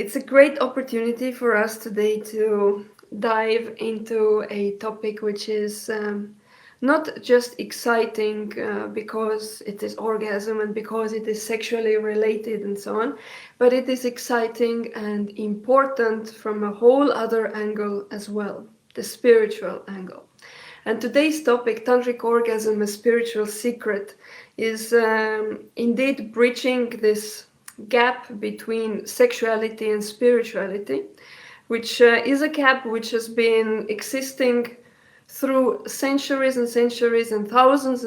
It's a great opportunity for us today to dive into a topic which is not just exciting because it is orgasm and because it is sexually related and so on, but it is exciting and important from a whole other angle as well, the spiritual angle. And today's topic, Tantric Orgasm, a Spiritual Secret, is indeed bridging this gap between sexuality and spirituality, which is a gap which has been existing through centuries and centuries and thousands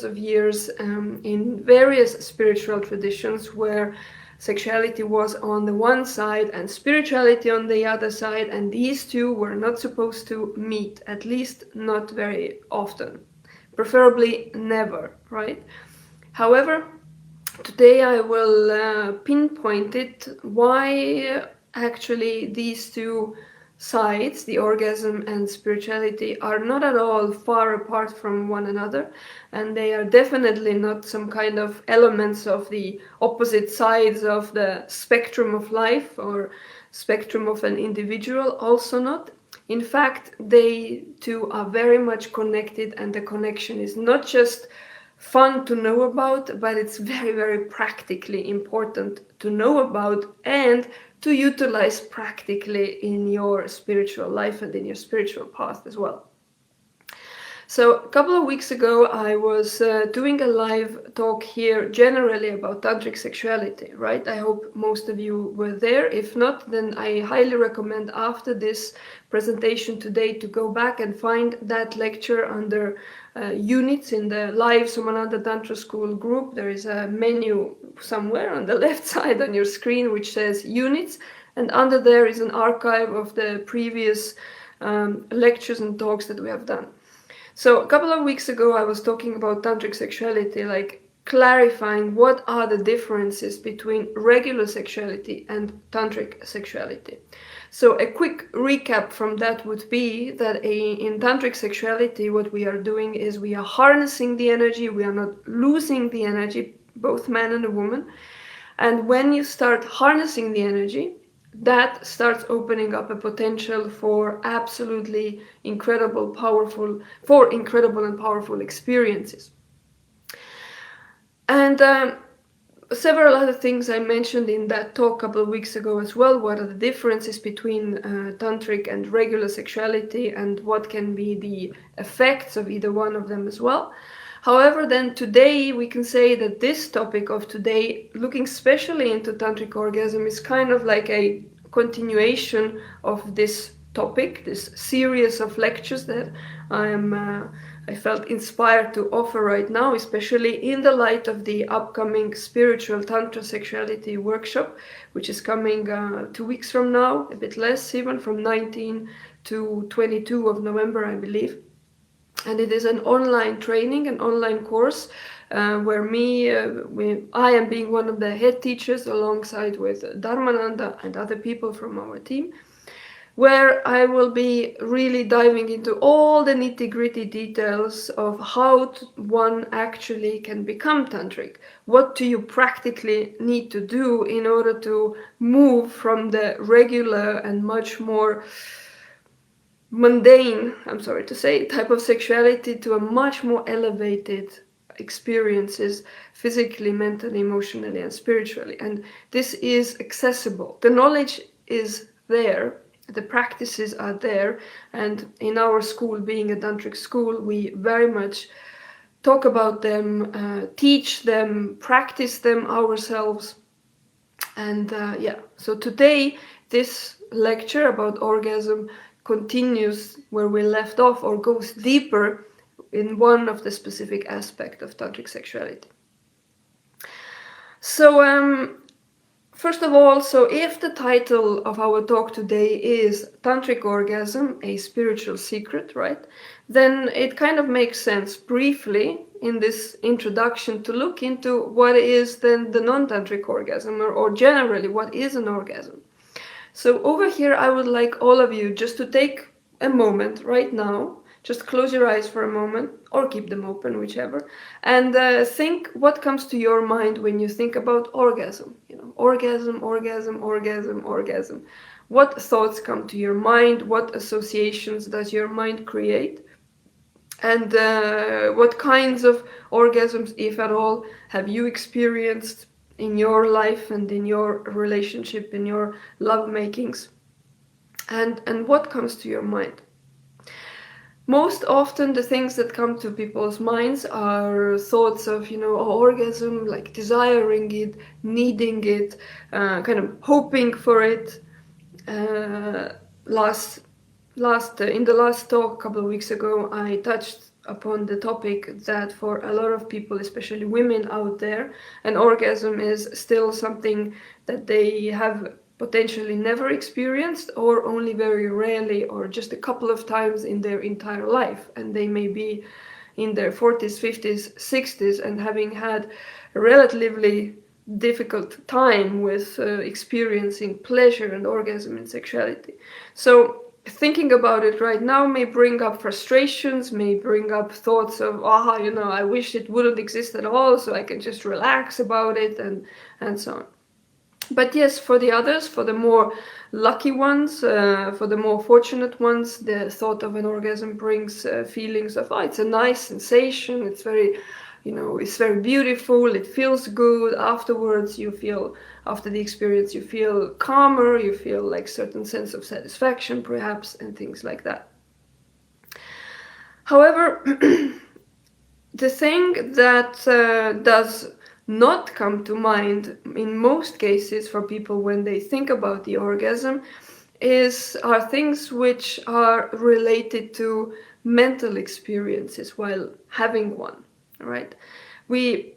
of years in various spiritual traditions where sexuality was on the one side and spirituality on the other side, and these two were not supposed to meet, at least not very often, preferably never, right? However, today I will pinpoint it why actually these two sides, the orgasm and spirituality, are not at all far apart from one another, and they are definitely not some kind of elements of the opposite sides of the spectrum of life or spectrum of an individual, also not. In fact, they two are very much connected, and the connection is not just fun to know about, but it's very practically important to know about and to utilize practically in your spiritual life and in your spiritual path as well. So a couple of weeks ago, I was doing a live talk here generally about tantric sexuality, right? I hope most of you were there. If not, then I highly recommend after this presentation today to go back and find that lecture under units in the live Somananda Tantra School group. There is a menu somewhere on the left side on your screen which says units, and under there is an archive of the previous lectures and talks that we have done. So a couple of weeks ago, I was talking about tantric sexuality, like clarifying what are the differences between regular sexuality and tantric sexuality. So a quick recap from that would be that in tantric sexuality, what we are doing is we are harnessing the energy, we are not losing the energy, both man and a woman. And when you start harnessing the energy, that starts opening up a potential for absolutely incredible and powerful experiences. And several other things I mentioned in that talk a couple of weeks ago as well. What are the differences between tantric and regular sexuality, and what can be the effects of either one of them as well. However, then today we can say that this topic of today, looking especially into tantric orgasm, is kind of like a continuation of this topic, this series of lectures that I felt inspired to offer right now, especially in the light of the upcoming Spiritual Tantra Sexuality workshop, which is coming 2 weeks from now, a bit less even, from 19 to 22 of November, I believe. And it is an online training, an online course, where I am being one of the head teachers alongside with Dharmananda and other people from our team, where I will be really diving into all the nitty-gritty details of how one actually can become tantric. What do you practically need to do in order to move from the regular and much more mundane, I'm sorry to say, type of sexuality to a much more elevated experiences physically, mentally, emotionally, and spiritually. And this is accessible. The knowledge is there, the practices are there, and in our school, being a tantric school, we very much talk about them, teach them, practice them ourselves. And so today, this lecture about orgasm continues where we left off, or goes deeper in one of the specific aspects of tantric sexuality. So first of all, so if the title of our talk today is Tantric Orgasm, a Spiritual Secret, right, then it kind of makes sense briefly in this introduction to look into what is then the non-tantric orgasm, or generally what is an orgasm. So over here, I would like all of you just to take a moment right now Just close your eyes for a moment, or keep them open, whichever, and think what comes to your mind when you think about orgasm. Orgasm, orgasm, orgasm, orgasm. What thoughts come to your mind? What associations does your mind create? And what kinds of orgasms, if at all, have you experienced in your life and in your relationship, in your love makings? And what comes to your mind? Most often the things that come to people's minds are thoughts of, orgasm, like desiring it, needing it, kind of hoping for it. In the last talk a couple of weeks ago, I touched upon the topic that for a lot of people, especially women out there, an orgasm is still something that they have potentially never experienced, or only very rarely, or just a couple of times in their entire life. And they may be in their 40s, 50s, 60s, and having had a relatively difficult time with experiencing pleasure and orgasm in sexuality. So thinking about it right now may bring up frustrations, may bring up thoughts of, I wish it wouldn't exist at all, so I can just relax about it, and so on. But yes, for the others, for the more lucky ones, for the more fortunate ones, the thought of an orgasm brings feelings of, it's a nice sensation, it's very, it's very beautiful, it feels good. Afterwards, after the experience, you feel calmer, you feel like certain sense of satisfaction, perhaps, and things like that. However, the thing that does not come to mind in most cases for people when they think about the orgasm are things which are related to mental experiences while having one, right? We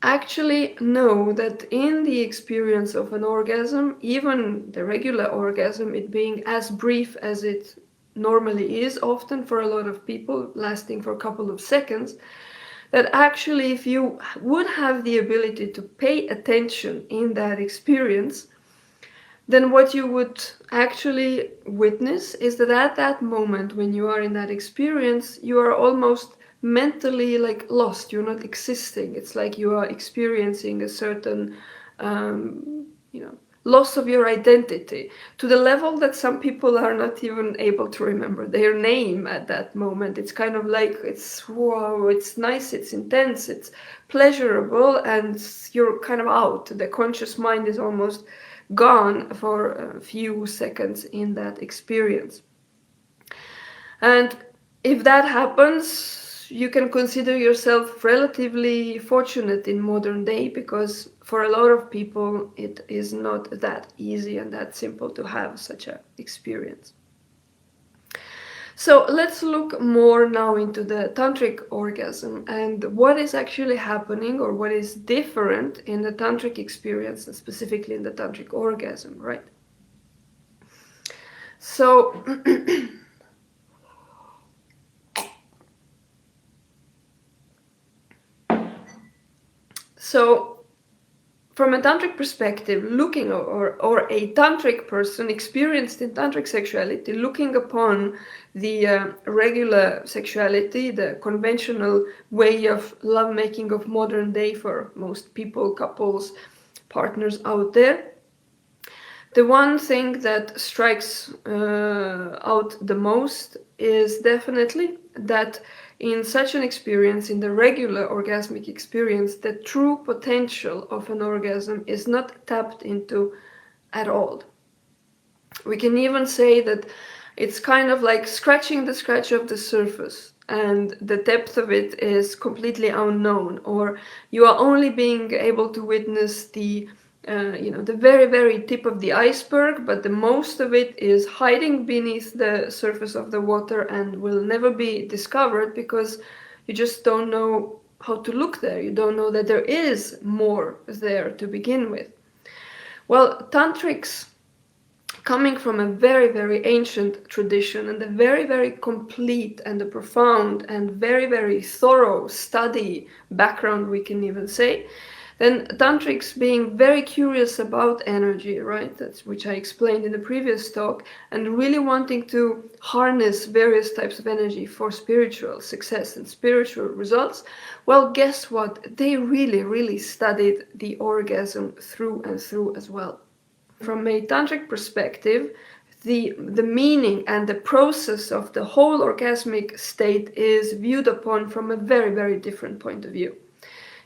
actually know that in the experience of an orgasm, even the regular orgasm, it being as brief as it normally is, often for a lot of people, lasting for a couple of seconds, that actually if you would have the ability to pay attention in that experience, then what you would actually witness is that at that moment when you are in that experience, you are almost mentally lost, you're not existing. It's like you are experiencing a certain loss of your identity, to the level that some people are not even able to remember their name at that moment. It's kind of like, it's wow, it's nice, it's intense, it's pleasurable, and you're kind of out. The conscious mind is almost gone for a few seconds in that experience. And if that happens, you can consider yourself relatively fortunate in modern day, because for a lot of people it is not that easy and that simple to have such an experience. So let's look more now into the tantric orgasm and what is actually happening, or what is different in the tantric experience, and specifically in the tantric orgasm, right? So So, from a tantric perspective, looking or a tantric person experienced in tantric sexuality, looking upon the regular sexuality, the conventional way of lovemaking of modern day for most people, couples, partners out there, the one thing that strikes out the most is definitely that in such an experience, in the regular orgasmic experience, the true potential of an orgasm is not tapped into at all. We can even say that it's kind of like scratching the scratch of the surface, and the depth of it is completely unknown, or you are only being able to witness the very, very tip of the iceberg, but the most of it is hiding beneath the surface of the water and will never be discovered, because you just don't know how to look there. You don't know that there is more there to begin with. Well, tantrics, coming from a very, very ancient tradition and a very, very complete and a profound and very, very thorough study background, we can even say, Then tantrics being very curious about energy, right? That's which I explained in the previous talk, and really wanting to harness various types of energy for spiritual success and spiritual results. Well, guess what? They really, really studied the orgasm through and through as well. From a tantric perspective, the meaning and the process of the whole orgasmic state is viewed upon from a very, very different point of view.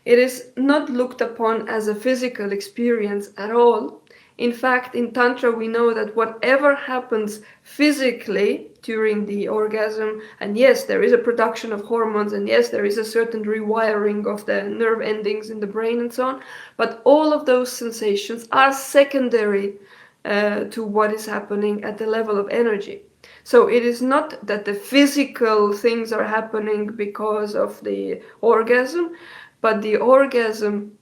It is not looked upon as a physical experience at all. In fact, in Tantra, we know that whatever happens physically during the orgasm, and yes, there is a production of hormones, and yes, there is a certain rewiring of the nerve endings in the brain and so on, but all of those sensations are secondary to what is happening at the level of energy. So it is not that the physical things are happening because of the orgasm, but the orgasm,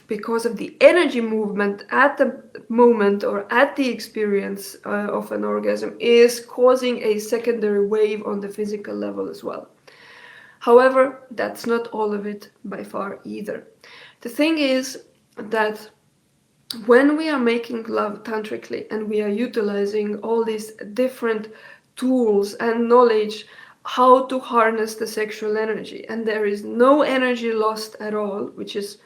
because of the energy movement at the moment or at the experience of an orgasm, is causing a secondary wave on the physical level as well. However, that's not all of it by far either. The thing is that when we are making love tantrically and we are utilizing all these different tools and knowledge how to harness the sexual energy, and there is no energy lost at all, which is,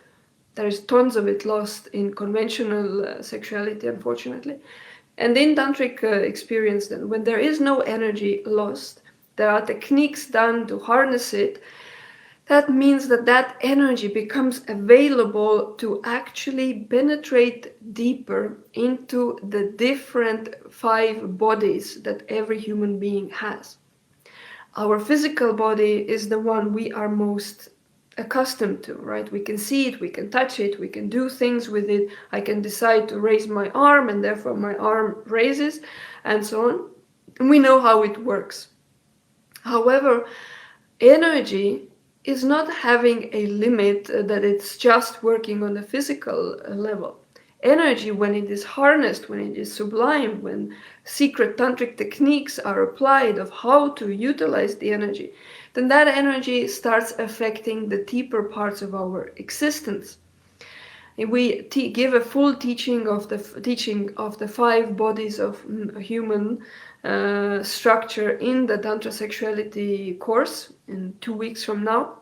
there is tons of it lost in conventional sexuality, unfortunately. And in tantric experience, then, when there is no energy lost, there are techniques done to harness it. That means that that energy becomes available to actually penetrate deeper into the different 5 bodies that every human being has. Our physical body is the one we are most accustomed to, right? We can see it, we can touch it, we can do things with it. I can decide to raise my arm and therefore my arm raises and so on. And we know how it works. However, energy is not having a limit that it's just working on the physical level. Energy, when it is harnessed, when it is sublime, when secret tantric techniques are applied of how to utilize the energy, then that energy starts affecting the deeper parts of our existence. We give a full teaching of the 5 bodies of human structure in the Tantra Sexuality course in 2 weeks from now.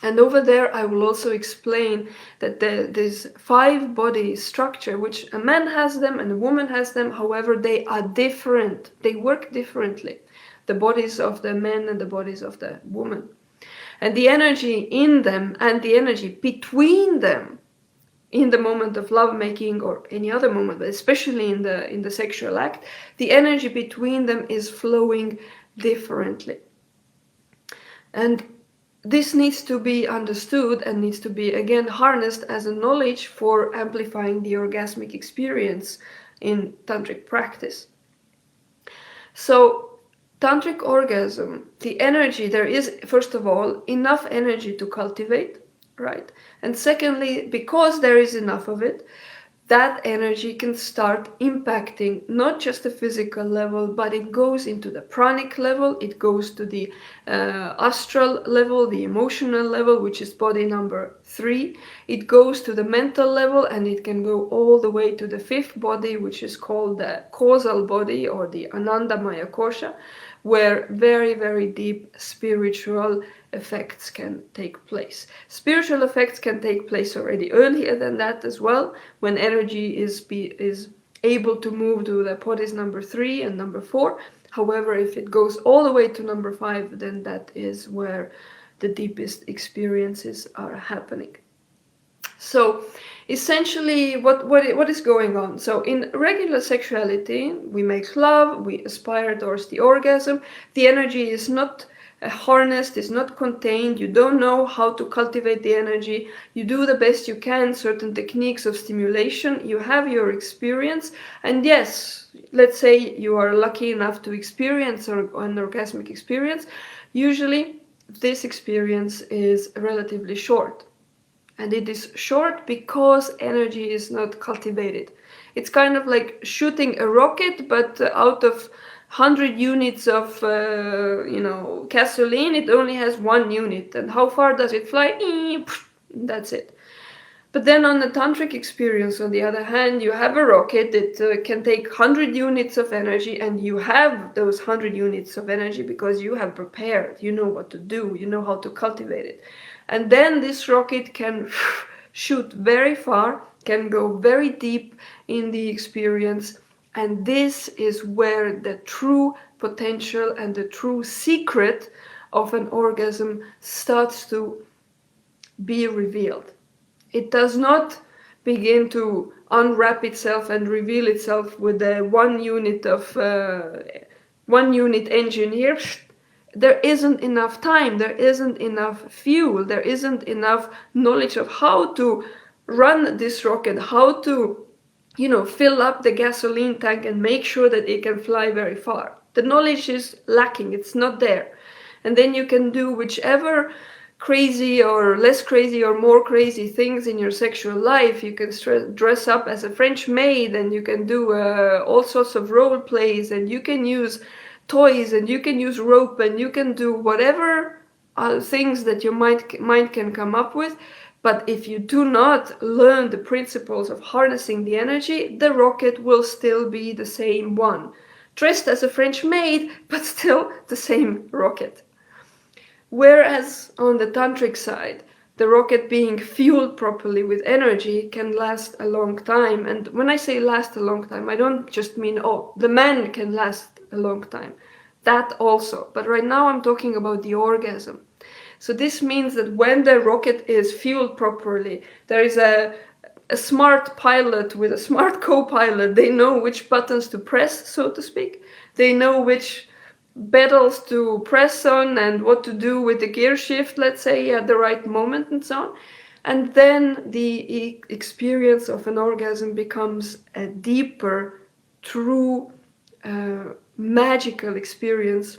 And over there I will also explain that this 5 body structure, which a man has them and a woman has them, however they are different, they work differently, the bodies of the men and the bodies of the woman. And the energy in them and the energy between them in the moment of lovemaking or any other moment, but especially in the sexual act, the energy between them is flowing differently. And this needs to be understood and needs to be again harnessed as a knowledge for amplifying the orgasmic experience in tantric practice. So tantric orgasm, the energy, there is first of all enough energy to cultivate, right? And secondly, because there is enough of it, that energy can start impacting not just the physical level, but it goes into the pranic level, it goes to the astral level, the emotional level, which is body number 3. It goes to the mental level, and it can go all the way to the 5th body, which is called the causal body or the Anandamaya Kosha, where very, very deep spiritual effects can take place. Spiritual effects can take place already earlier than that as well, when energy is able to move to the bodies number 3 and number 4. However, if it goes all the way to number 5, then that is where the deepest experiences are happening. So essentially what is going on? So in regular sexuality, we make love, we aspire towards the orgasm. The energy is not harnessed, is not contained. You don't know how to cultivate the energy. You do the best you can, certain techniques of stimulation. You have your experience, and yes, let's say you are lucky enough to experience an orgasmic experience. Usually this experience is relatively short. And it is short because energy is not cultivated. It's kind of like shooting a rocket, but out of 100 units of gasoline, it only has 1 unit. And how far does it fly? That's it. But then on the tantric experience, on the other hand, you have a rocket that can take 100 units of energy, and you have those 100 units of energy because you have prepared, you know what to do, you know how to cultivate it. And then this rocket can shoot very far, can go very deep in the experience, and this is where the true potential and the true secret of an orgasm starts to be revealed. It does not begin to unwrap itself and reveal itself with a 1 unit engine here. There isn't enough time, there isn't enough fuel, there isn't enough knowledge of how to run this rocket, how to, fill up the gasoline tank and make sure that it can fly very far. The knowledge is lacking, it's not there. And then you can do whichever crazy or less crazy or more crazy things in your sexual life. You can dress up as a French maid, and you can do all sorts of role plays, and you can use toys, and you can use rope, and you can do whatever things that your mind can come up with. But if you do not learn the principles of harnessing the energy, the rocket will still be the same one. Dressed as a French maid, but still the same rocket. Whereas on the tantric side, the rocket being fueled properly with energy can last a long time. And when I say last a long time, I don't just mean, the man can last a long time. That also. But right now I'm talking about the orgasm. So this means that when the rocket is fueled properly, there is a smart pilot with a smart co-pilot. They know which buttons to press, so to speak. They know which pedals to press on and what to do with the gear shift, let's say, at the right moment and so on. And then the experience of an orgasm becomes a deeper, true, magical experience.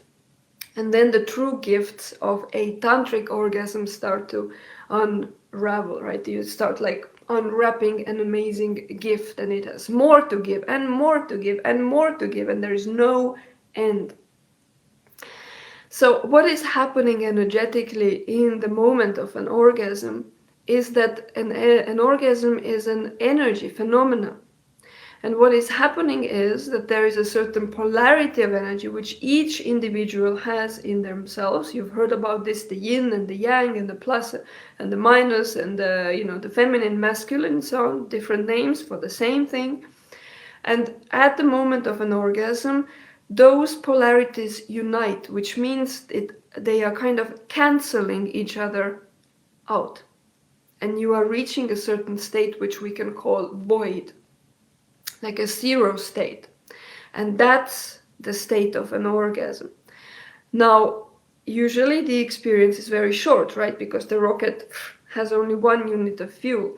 And then the true gifts of a tantric orgasm start to unravel, right? You start like unwrapping an amazing gift, and it has more to give and more to give and more to give, and there is no end. So what is happening energetically in the moment of an orgasm is that an orgasm is an energy phenomenon. And what is happening is that there is a certain polarity of energy which each individual has in themselves. You've heard about this, the yin and the yang and the plus and the minus and the feminine, masculine, and so on, different names for the same thing. And at the moment of an orgasm, those polarities unite, which means they are kind of canceling each other out. And you are reaching a certain state which we can call void, like a zero state. And that's the state of an orgasm. Now, usually the experience is very short, right? Because the rocket has only 1 unit of fuel.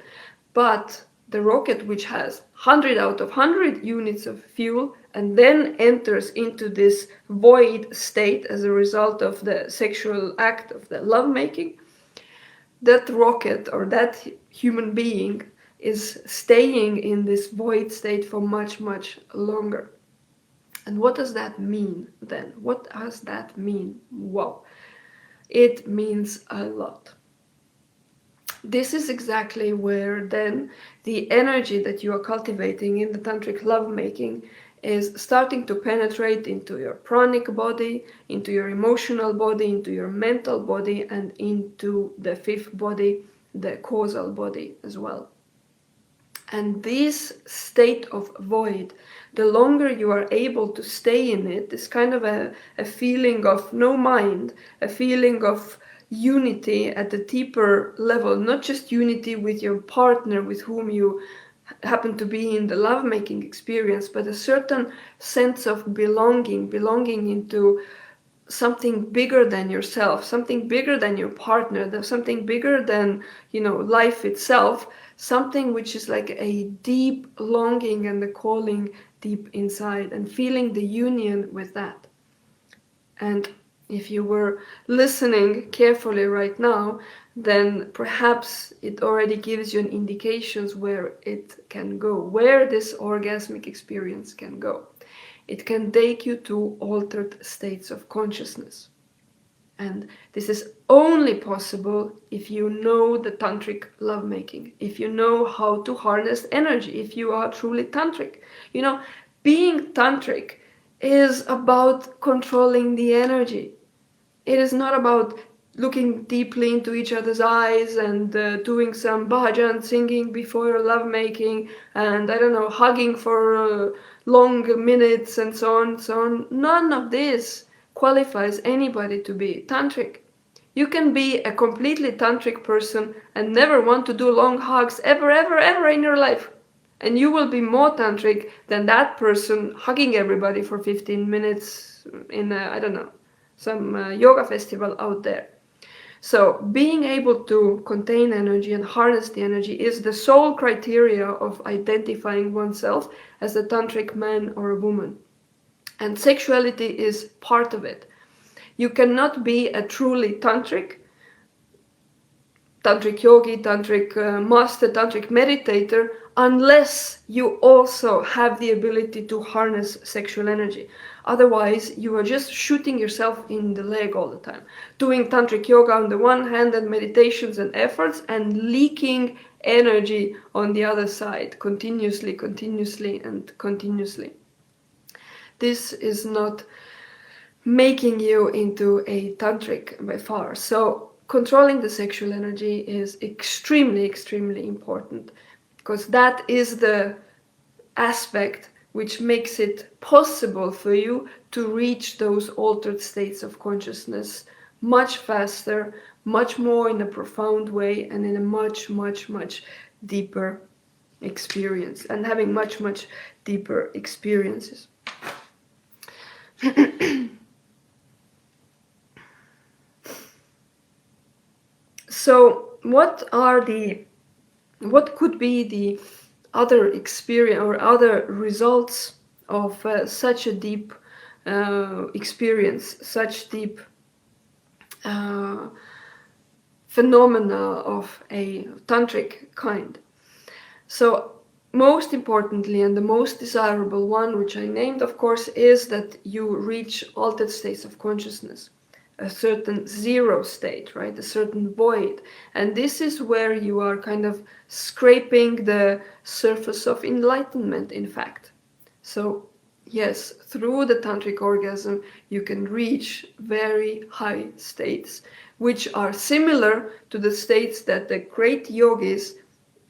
But the rocket, which has 100 out of 100 units of fuel, and then enters into this void state as a result of the sexual act of the lovemaking, that rocket or that human being is staying in this void state for much, much longer. And what does that mean then? What does that mean? Wow. It means a lot. This is exactly where then the energy that you are cultivating in the tantric lovemaking is starting to penetrate into your pranic body, into your emotional body, into your mental body, and into the fifth body, the causal body as well. And this state of void, the longer you are able to stay in it, is kind of a feeling of no mind, a feeling of unity at a deeper level, not just unity with your partner with whom you happen to be in the lovemaking experience, but a certain sense of belonging into something bigger than yourself, something bigger than your partner, something bigger than, life itself, something which is like a deep longing and the calling deep inside, and feeling the union with that. And if you were listening carefully right now, then perhaps it already gives you an indications where it can go, where this orgasmic experience can go. It can take you to altered states of consciousness. And this is only possible if you know the tantric lovemaking, if you know how to harness energy, if you are truly tantric. Being tantric is about controlling the energy. It is not about looking deeply into each other's eyes and doing some bhajan singing before your lovemaking and, I don't know, hugging for long minutes and so on, so on. None of this qualifies anybody to be tantric. You can be a completely tantric person and never want to do long hugs ever, ever, ever in your life. And you will be more tantric than that person hugging everybody for 15 minutes in, I don't know, some yoga festival out there. So being able to contain energy and harness the energy is the sole criteria of identifying oneself as a tantric man or a woman. And sexuality is part of it. You cannot be a truly tantric yogi, tantric master, tantric meditator, unless you also have the ability to harness sexual energy. Otherwise, you are just shooting yourself in the leg all the time, doing tantric yoga on the one hand and meditations and efforts, and leaking energy on the other side, continuously, and continuously. This is not making you into a tantric by far. So controlling the sexual energy is extremely, extremely important, because that is the aspect which makes it possible for you to reach those altered states of consciousness much faster, much more in a profound way, and in a much, much, much deeper experience, and having much, much deeper experiences. So what could be the other experience or other results of such a deep experience, such deep phenomena of a tantric kind? So most importantly, and the most desirable one, which I named, of course, is that you reach altered states of consciousness, a certain zero state, right? A certain void. And this is where you are kind of scraping the surface of enlightenment, in fact. So yes, through the tantric orgasm, you can reach very high states, which are similar to the states that the great yogis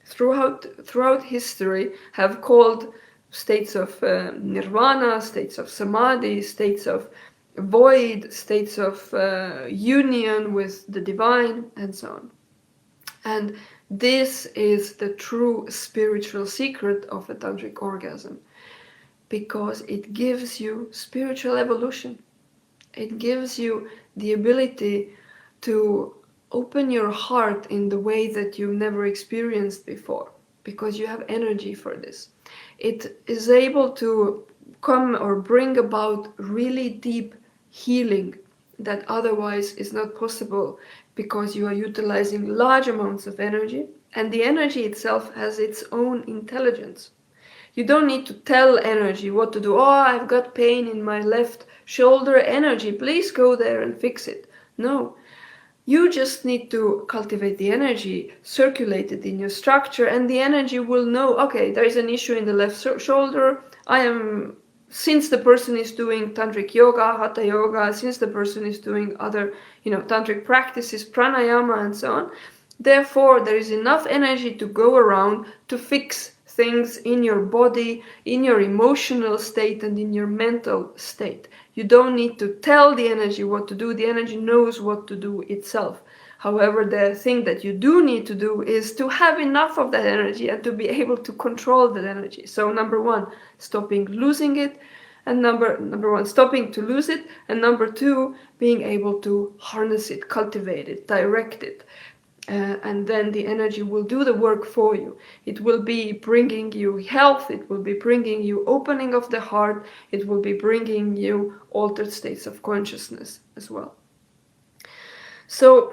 throughout history have called states of nirvana, states of samadhi, states of void, states of union with the divine, and so on. And this is the true spiritual secret of a tantric orgasm, because it gives you spiritual evolution. It gives you the ability to open your heart in the way that you've never experienced before, because you have energy for this. It is able to come or bring about really deep healing that otherwise is not possible, because you are utilizing large amounts of energy, and the energy itself has its own intelligence. You don't need to tell energy what to do. Oh, I've got pain in my left shoulder. Energy, please go there and fix it. No. You just need to cultivate the energy, circulate it in your structure, and the energy will know, okay, there is an issue in the left shoulder. Since the person is doing tantric yoga, hatha yoga, since the person is doing other, tantric practices, pranayama and so on, therefore there is enough energy to go around to fix things in your body, in your emotional state, and in your mental state. You don't need to tell the energy what to do. The energy knows what to do itself. However, the thing that you do need to do is to have enough of that energy and to be able to control that energy. So number one, stopping losing it, and number one, stopping to lose it, and number two, being able to harness it, cultivate it, direct it. And then the energy will do the work for you. It will be bringing you health, it will be bringing you opening of the heart, it will be bringing you altered states of consciousness as well. So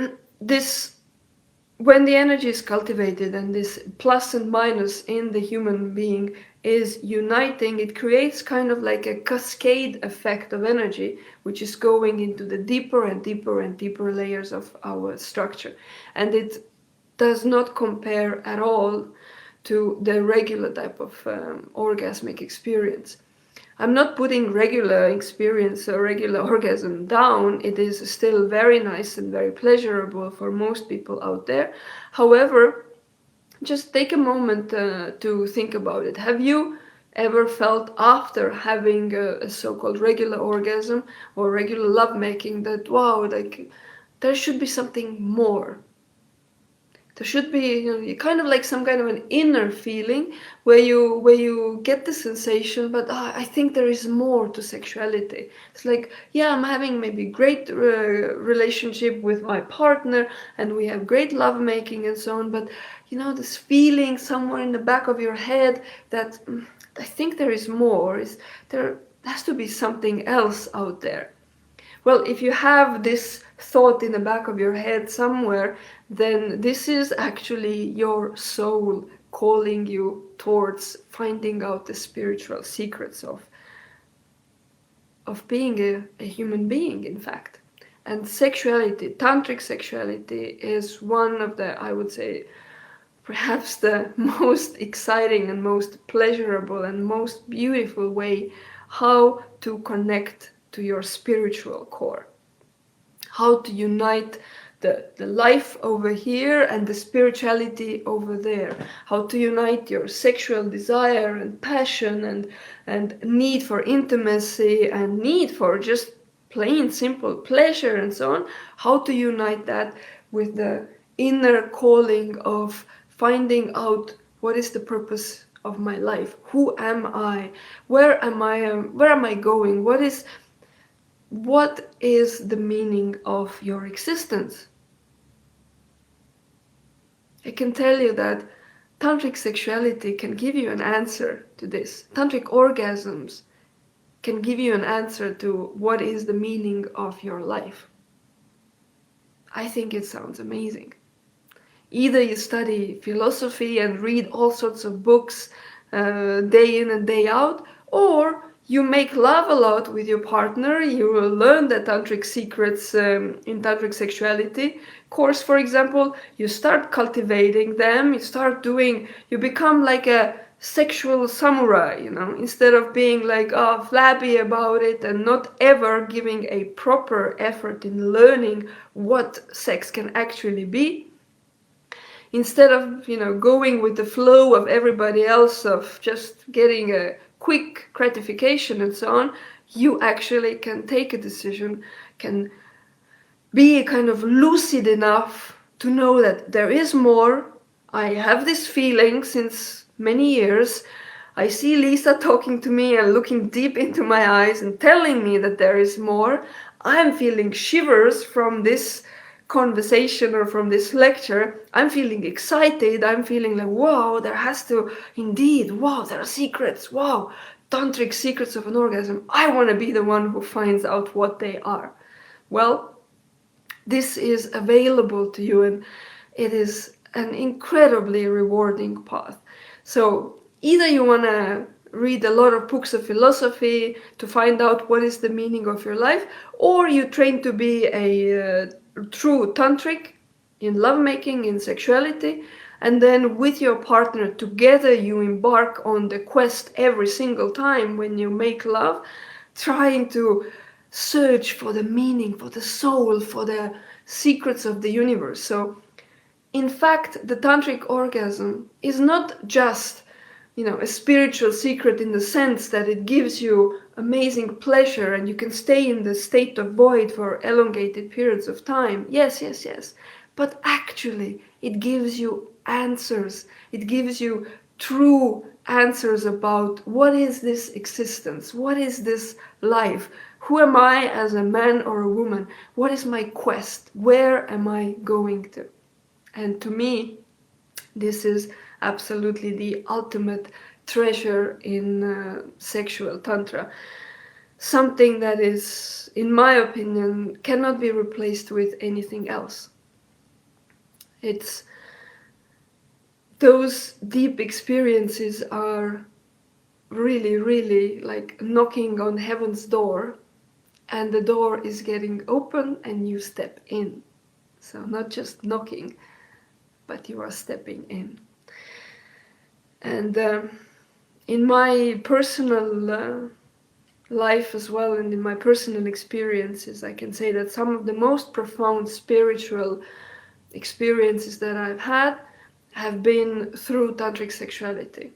when the energy is cultivated, and this plus and minus in the human being is uniting, it creates kind of like a cascade effect of energy, which is going into the deeper and deeper and deeper layers of our structure. And it does not compare at all to the regular type of orgasmic experience. I'm not putting regular experience or regular orgasm down. It is still very nice and very pleasurable for most people out there. However, just take a moment to think about it. Have you ever felt after having a so-called regular orgasm or regular lovemaking that, wow, like there should be something more? There should be, kind of like some kind of an inner feeling where you get the sensation, but I think there is more to sexuality. It's like, yeah, I'm having maybe great relationship with my partner, and we have great lovemaking and so on, but this feeling somewhere in the back of your head that I think there is more. There has to be something else out there. Well, if you have this thought in the back of your head somewhere, then this is actually your soul calling you towards finding out the spiritual secrets of being a human being, in fact. And sexuality, tantric sexuality, is one of the, I would say, perhaps the most exciting and most pleasurable and most beautiful way how to connect to your spiritual core. How to unite the life over here and the spirituality over there. How to unite your sexual desire and passion and need for intimacy and need for just plain simple pleasure and so on. How to unite that with the inner calling of finding out what is the purpose of my life. Who am I? Where am I going? What is the meaning of your existence? I can tell you that tantric sexuality can give you an answer to this. Tantric orgasms can give you an answer to what is the meaning of your life. I think it sounds amazing. Either you study philosophy and read all sorts of books day in and day out, or you make love a lot with your partner, you will learn the tantric secrets in tantric sexuality course, for example, you start cultivating them, you become like a sexual samurai, instead of being like flabby about it and not ever giving a proper effort in learning what sex can actually be. Instead of going with the flow of everybody else, of just getting a quick gratification and so on, you actually can take a decision, can be kind of lucid enough to know that there is more. I have this feeling since many years. I see Liisa talking to me and looking deep into my eyes and telling me that there is more. I'm feeling shivers from this conversation or from this lecture. I'm feeling excited. I'm feeling like, wow, there has to indeed, wow, there are secrets. Wow, tantric secrets of an orgasm. I want to be the one who finds out what they are. Well, this is available to you, and it is an incredibly rewarding path. So either you want to read a lot of books of philosophy to find out what is the meaning of your life, or you train to be a true tantric in lovemaking, in sexuality, and then with your partner together you embark on the quest every single time when you make love, trying to search for the meaning, for the soul, for the secrets of the universe. So in fact, the tantric orgasm is not just a spiritual secret in the sense that it gives you amazing pleasure and you can stay in the state of void for elongated periods of time. Yes. But actually, it gives you answers. It gives you true answers about what is this existence? What is this life? Who am I as a man or a woman? What is my quest? Where am I going to? And to me, this is absolutely the ultimate treasure in sexual tantra. Something that is, in my opinion, cannot be replaced with anything else. It's those deep experiences are really, really like knocking on heaven's door, and the door is getting open and you step in. So not just knocking, but you are stepping in. And in my personal life as well, and in my personal experiences, I can say that some of the most profound spiritual experiences that I've had have been through tantric sexuality.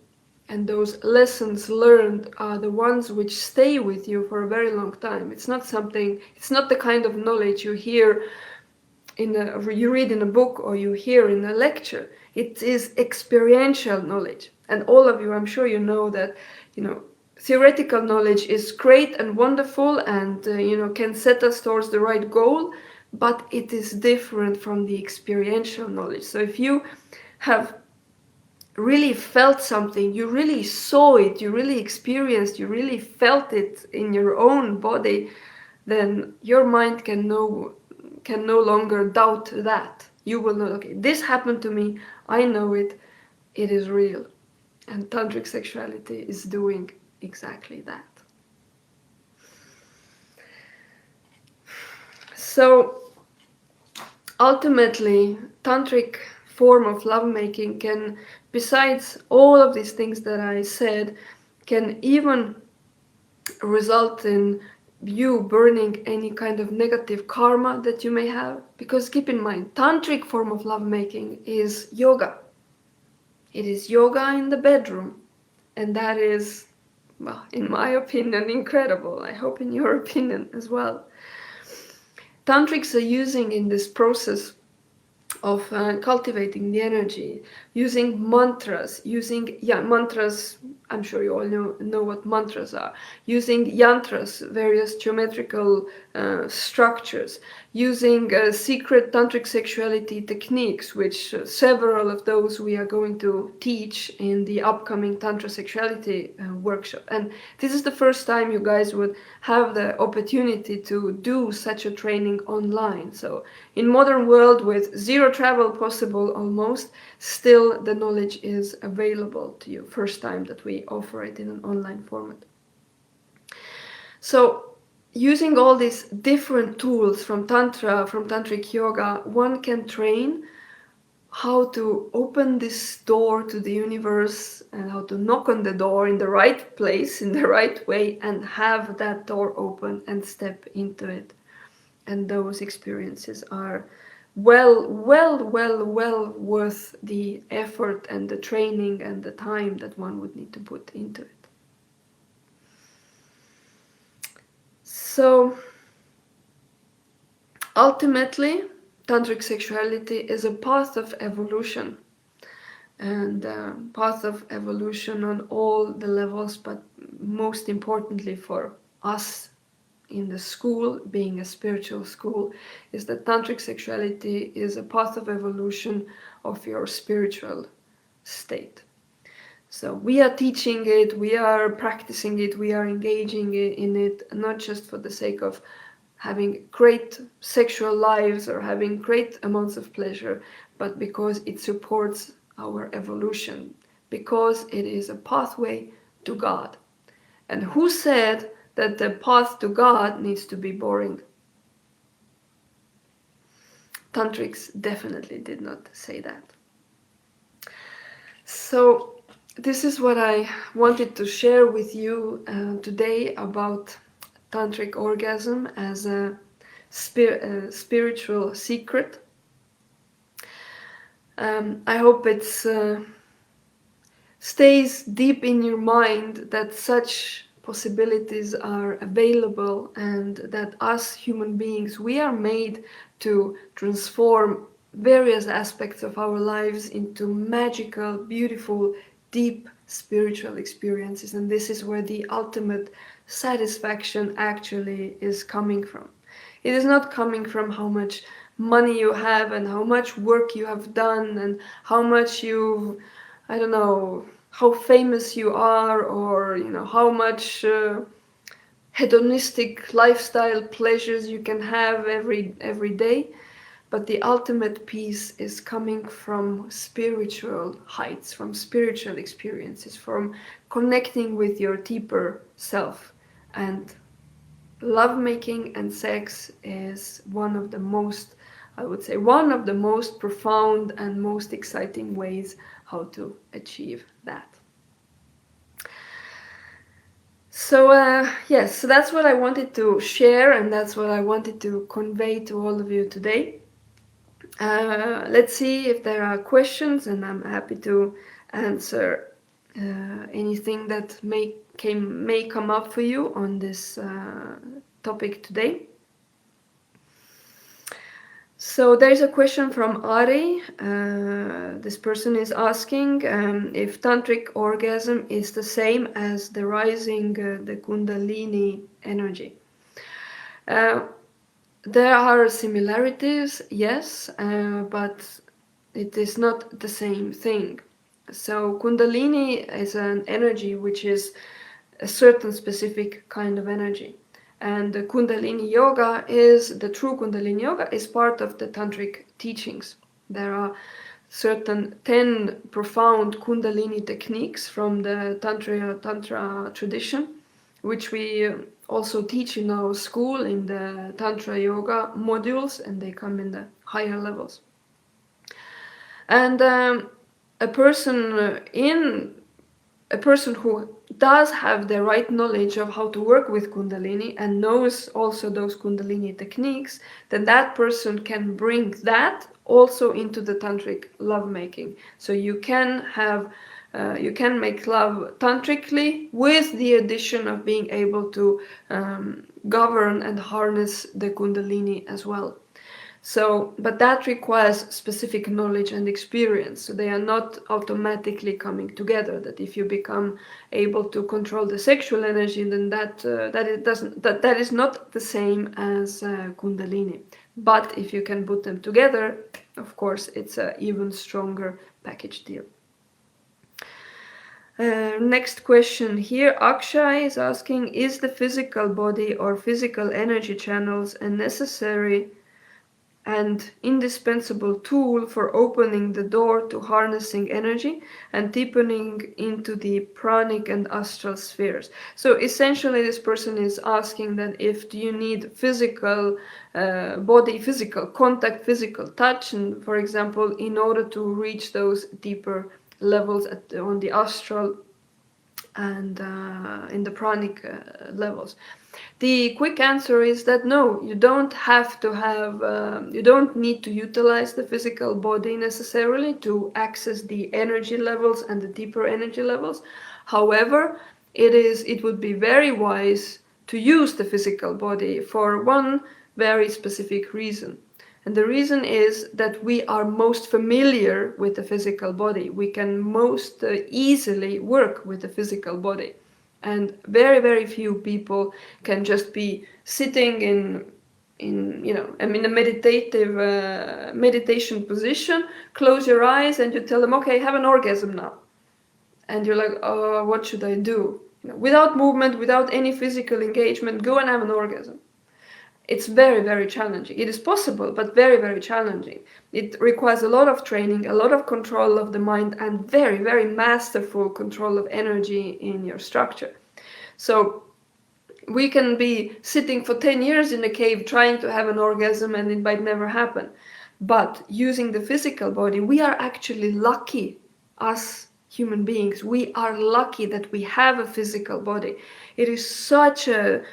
And those lessons learned are the ones which stay with you for a very long time. It's not the kind of knowledge you hear you read in a book or you hear in a lecture. It is experiential knowledge. And all of you, I'm sure you know that, theoretical knowledge is great and wonderful and, can set us towards the right goal, but it is different from the experiential knowledge. So if you have really felt something, you really saw it, you really experienced, you really felt it in your own body, then your mind can no longer doubt that. You will know, okay, this happened to me, I know it, it is real. And tantric sexuality is doing exactly that. So ultimately, tantric form of lovemaking can, besides all of these things that I said, can even result in you burning any kind of negative karma that you may have. Because keep in mind, tantric form of lovemaking is yoga. It is yoga in the bedroom. And that is, well, in my opinion, incredible. I hope in your opinion as well. Tantrics are using in this process of cultivating the energy, using mantras, mantras, I'm sure you all know what mantras are, using yantras, various geometrical structures, using secret tantric sexuality techniques, which several of those we are going to teach in the upcoming Tantra Sexuality workshop. And this is the first time you guys would have the opportunity to do such a training online. So in modern world with zero travel possible almost, still the knowledge is available to you. First time that we offer it in an online format. So using all these different tools from Tantra, from Tantric Yoga, one can train how to open this door to the universe and how to knock on the door in the right place, in the right way, and have that door open and step into it. And those experiences are well worth the effort and the training and the time that one would need to put into it. So ultimately, tantric sexuality is a path of evolution, and path of evolution on all the levels, but most importantly for us in the school, being a spiritual school, is that tantric sexuality is a path of evolution of your spiritual state. So we are teaching it, we are practicing it, we are engaging in it, not just for the sake of having great sexual lives or having great amounts of pleasure, but because it supports our evolution, because it is a pathway to God. And who said that the path to God needs to be boring? Tantrics definitely did not say that. So this is what I wanted to share with you today about Tantric Orgasm as a spiritual secret. I hope it stays deep in your mind that such possibilities are available and that us human beings, we are made to transform various aspects of our lives into magical, beautiful, deep spiritual experiences. And this is where the ultimate satisfaction actually is coming from. It is not coming from how much money you have and how much work you have done and how much you've, I don't know, how famous you are, or how much hedonistic lifestyle pleasures you can have every day. but the ultimate peace is coming from spiritual heights, from spiritual experiences, from connecting with your deeper self. And lovemaking and sex is one of the most, I would say, one of the most profound and most exciting ways how to achieve that. So yes, so that's what I wanted to share, and that's what I wanted to convey to all of you today. Let's see if there are questions, and I'm happy to answer anything that may come up for you on this topic today. So there's a question from Ari. This person is asking if tantric orgasm is the same as the rising the kundalini energy. There are similarities, yes, but it is not the same thing. So Kundalini is an energy which is a certain specific kind of energy. And the Kundalini Yoga is, the true Kundalini Yoga is part of the Tantric teachings. There are certain 10 profound Kundalini techniques from the Tantra tradition, which we also teach in our school in the Tantra Yoga modules, and they come in the higher levels. And a person who does have the right knowledge of how to work with Kundalini and knows also those Kundalini techniques, then that person can bring that also into the Tantric lovemaking. So you can make love tantrically with the addition of being able to govern and harness the Kundalini as well. So, but that requires specific knowledge and experience. So they are not automatically coming together. That if you become able to control the sexual energy, then that is not the same as Kundalini. But if you can put them together, of course, it's an even stronger package deal. Next question here, Akshay is asking, is the physical body or physical energy channels a necessary and indispensable tool for opening the door to harnessing energy and deepening into the pranic and astral spheres? So essentially this person is asking that if do you need physical body, physical contact, physical touch, and for example, in order to reach those deeper levels on the astral and in the pranic levels. The quick answer is that no, you don't have to have, you don't need to utilize the physical body necessarily to access the energy levels and the deeper energy levels. However, it would be very wise to use the physical body for one very specific reason. And the reason is that we are most familiar with the physical body. We can most easily work with the physical body. And very, very few people can just be sitting in a meditative meditation position, close your eyes, and you tell them, okay, have an orgasm now. And you're like, oh, what should I do? Without movement, without any physical engagement, go and have an orgasm. It's very, very challenging. It is possible, but very, very challenging. It requires a lot of training, a lot of control of the mind, and very, very masterful control of energy in your structure. So we can be sitting for 10 years in a cave trying to have an orgasm and it might never happen. But using the physical body, we are actually lucky, us human beings. We are lucky that we have a physical body. It is such a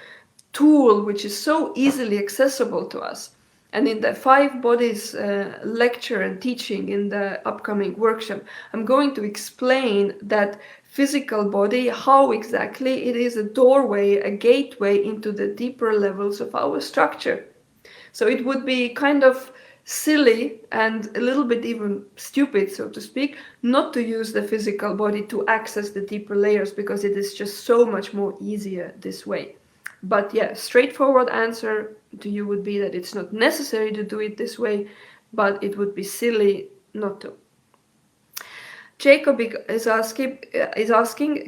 tool which is so easily accessible to us. And in the 5 bodies lecture and teaching in the upcoming workshop, I'm going to explain that physical body, how exactly it is a doorway, a gateway into the deeper levels of our structure. So it would be kind of silly and a little bit even stupid, so to speak, not to use the physical body to access the deeper layers, because it is just so much more easier this way. But yeah, straightforward answer to you would be that it's not necessary to do it this way, but it would be silly not to. Jacob is asking,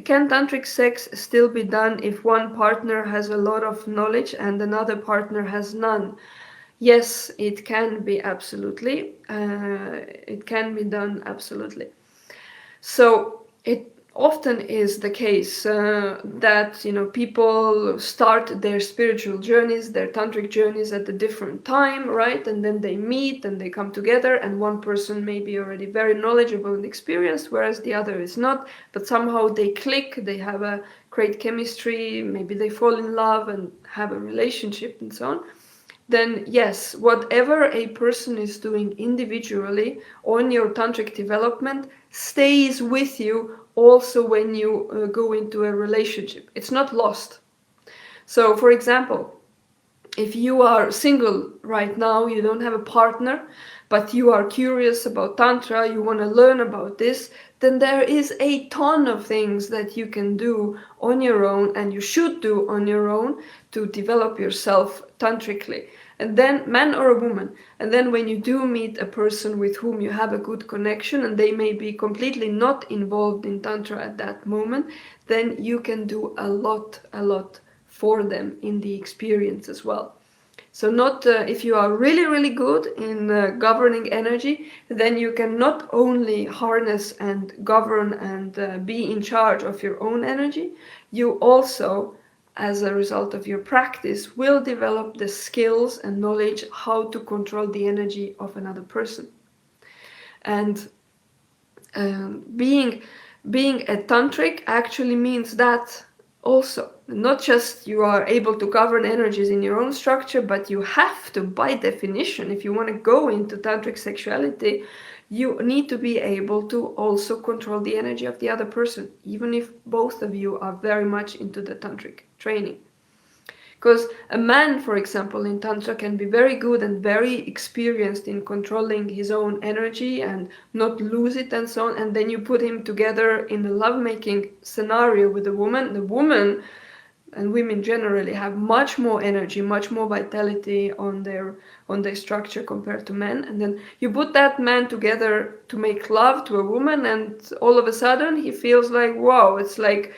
can tantric sex still be done if one partner has a lot of knowledge and another partner has none? yes, it can be absolutely. It can be done absolutely. So it often is the case that people start their spiritual journeys, their tantric journeys at a different time, right? And then they meet and they come together, and one person may be already very knowledgeable and experienced, whereas the other is not. But somehow they click, they have a great chemistry, maybe they fall in love and have a relationship and so on. Then yes, whatever a person is doing individually on your tantric development stays with you also when you go into a relationship. It's not lost. So, for example, if you are single right now, you don't have a partner, but you are curious about Tantra, you want to learn about this, then there is a ton of things that you can do on your own, and you should do on your own, to develop yourself tantrically. And then, man or a woman, and then when you do meet a person with whom you have a good connection, and they may be completely not involved in Tantra at that moment, then you can do a lot for them in the experience as well. So not if you are really, really good in governing energy, then you can not only harness and govern and be in charge of your own energy, you also, as a result of your practice, will develop the skills and knowledge how to control the energy of another person. And being a tantric actually means that also. Not just you are able to govern energies in your own structure, but you have to, by definition, if you want to go into tantric sexuality, you need to be able to also control the energy of the other person, even if both of you are very much into the tantric training. Because a man, for example, in Tantra can be very good and very experienced in controlling his own energy and not lose it and so on. And then you put him together in a lovemaking scenario with a woman. The woman, and women generally, have much more energy, much more vitality on their structure compared to men. And then you put that man together to make love to a woman, and all of a sudden he feels like, wow, it's like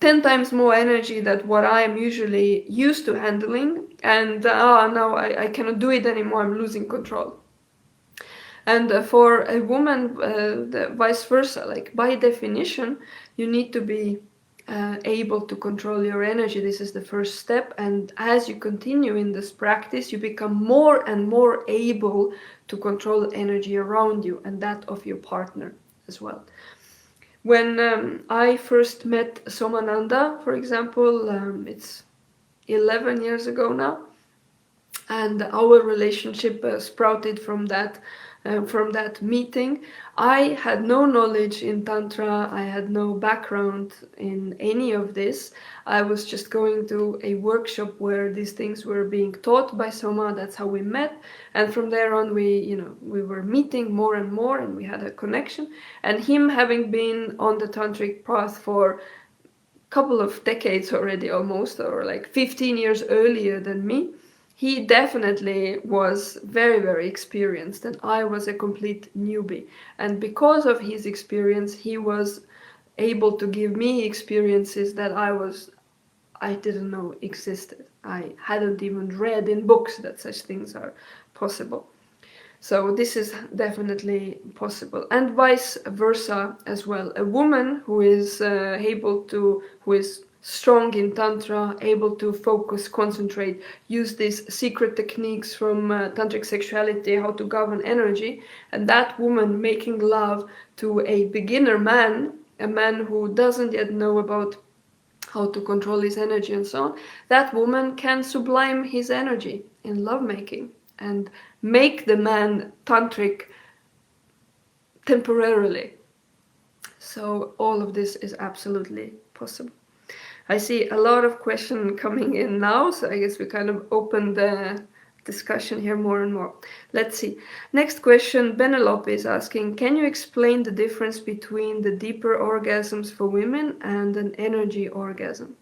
10 times more energy than what I am usually used to handling, and now I cannot do it anymore, I'm losing control. And for a woman, the vice versa, like by definition, you need to be able to control your energy. This is the first step, and as you continue in this practice, you become more and more able to control energy around you and that of your partner as well. When I first met Somananda, for example, it's 11 years ago now, and our relationship sprouted from that meeting. I had no knowledge in Tantra, I had no background in any of this. I was just going to a workshop where these things were being taught by Soma, that's how we met. And from there on, we were meeting more and more, and we had a connection. And him having been on the Tantric path for a couple of decades already, almost, or like 15 years earlier than me, he definitely was very, very experienced, and I was a complete newbie. And because of his experience, he was able to give me experiences that I didn't know existed. I hadn't even read in books that such things are possible. So this is definitely possible, and vice versa as well. A woman who is who is strong in Tantra, able to focus, concentrate, use these secret techniques from Tantric sexuality, how to govern energy, and that woman making love to a beginner man, a man who doesn't yet know about how to control his energy and so on, that woman can sublime his energy in lovemaking and make the man tantric temporarily. So all of this is absolutely possible. I see a lot of questions coming in now, so I guess we kind of open the discussion here more and more. Let's see. Next question, Benelope is asking, can you explain the difference between the deeper orgasms for women and an energy orgasm?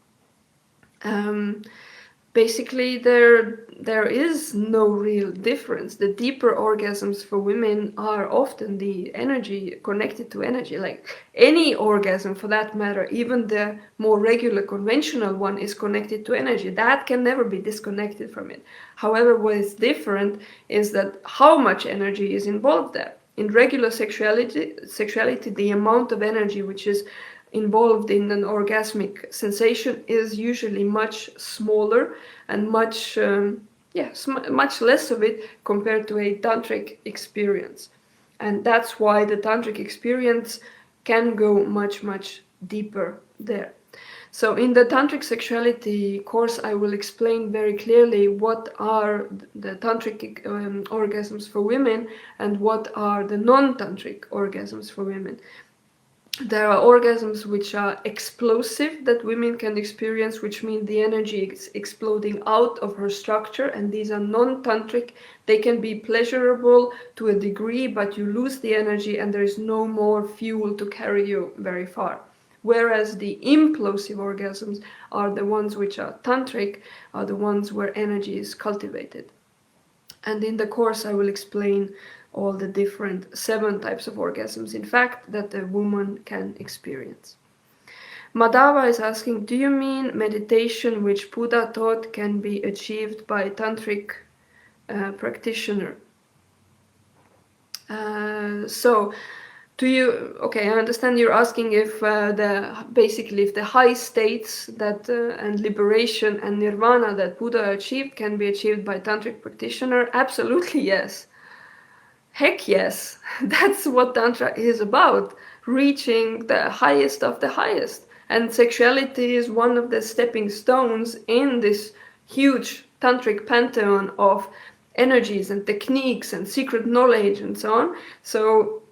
basically there is no real difference. The deeper orgasms for women are often the energy connected to energy, like any orgasm for that matter, even the more regular conventional one is connected to energy. That can never be disconnected from it. However, what is different is that how much energy is involved there. In regular sexuality, the amount of energy which is involved in an orgasmic sensation is usually much smaller and much less of it compared to a tantric experience. And that's why the tantric experience can go much deeper there. So in the Tantric Sexuality course, I will explain very clearly what are the tantric orgasms for women and what are the non-tantric orgasms for women. There are orgasms which are explosive that women can experience, which mean the energy is exploding out of her structure, and these are non-tantric. They can be pleasurable to a degree, but you lose the energy and there is no more fuel to carry you very far. Whereas the implosive orgasms are the ones which are tantric, are the ones where energy is cultivated. And in the course I will explain all the different 7 types of orgasms, in fact, that a woman can experience. Madhava is asking, do you mean meditation which Buddha taught can be achieved by a tantric practitioner? Okay, I understand you're asking if if the high states that and liberation and nirvana that Buddha achieved can be achieved by tantric practitioner. Absolutely yes. Heck yes, that's what Tantra is about, reaching the highest of the highest. And sexuality is one of the stepping stones in this huge tantric pantheon of energies and techniques and secret knowledge and so on. So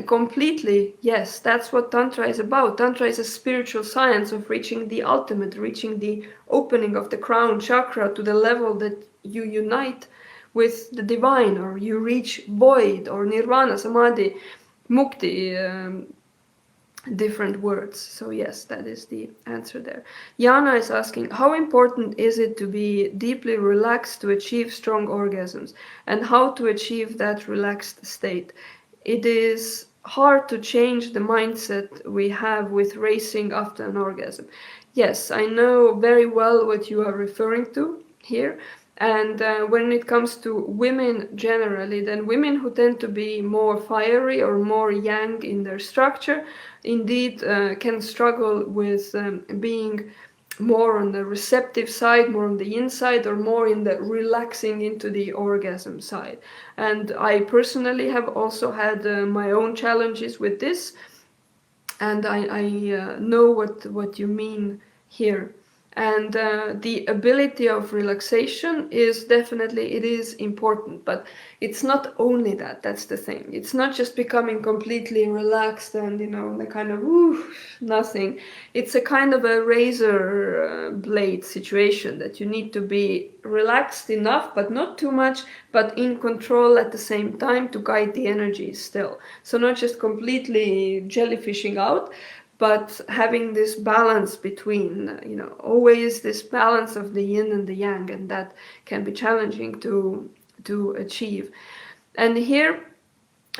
completely, yes, that's what Tantra is about. Tantra is a spiritual science of reaching the ultimate, reaching the opening of the crown chakra to the level that you unite with the divine, or you reach void, or nirvana, samadhi, mukti, different words. So yes, that is the answer there. Jana is asking, how important is it to be deeply relaxed to achieve strong orgasms, and how to achieve that relaxed state? It is hard to change the mindset we have with racing after an orgasm. Yes, I know very well what you are referring to here. And when it comes to women generally, then women who tend to be more fiery or more yang in their structure, indeed can struggle with being more on the receptive side, more on the inside, or more in the relaxing into the orgasm side. And I personally have also had my own challenges with this, and I know what you mean here. And the ability of relaxation is definitely, it is important, but it's not only that, that's the thing. It's not just becoming completely relaxed and, the kind of, nothing. It's a kind of a razor blade situation that you need to be relaxed enough, but not too much, but in control at the same time to guide the energy still. So not just completely jellyfishing out, but having this balance between, always this balance of the yin and the yang, and that can be challenging to achieve. And here,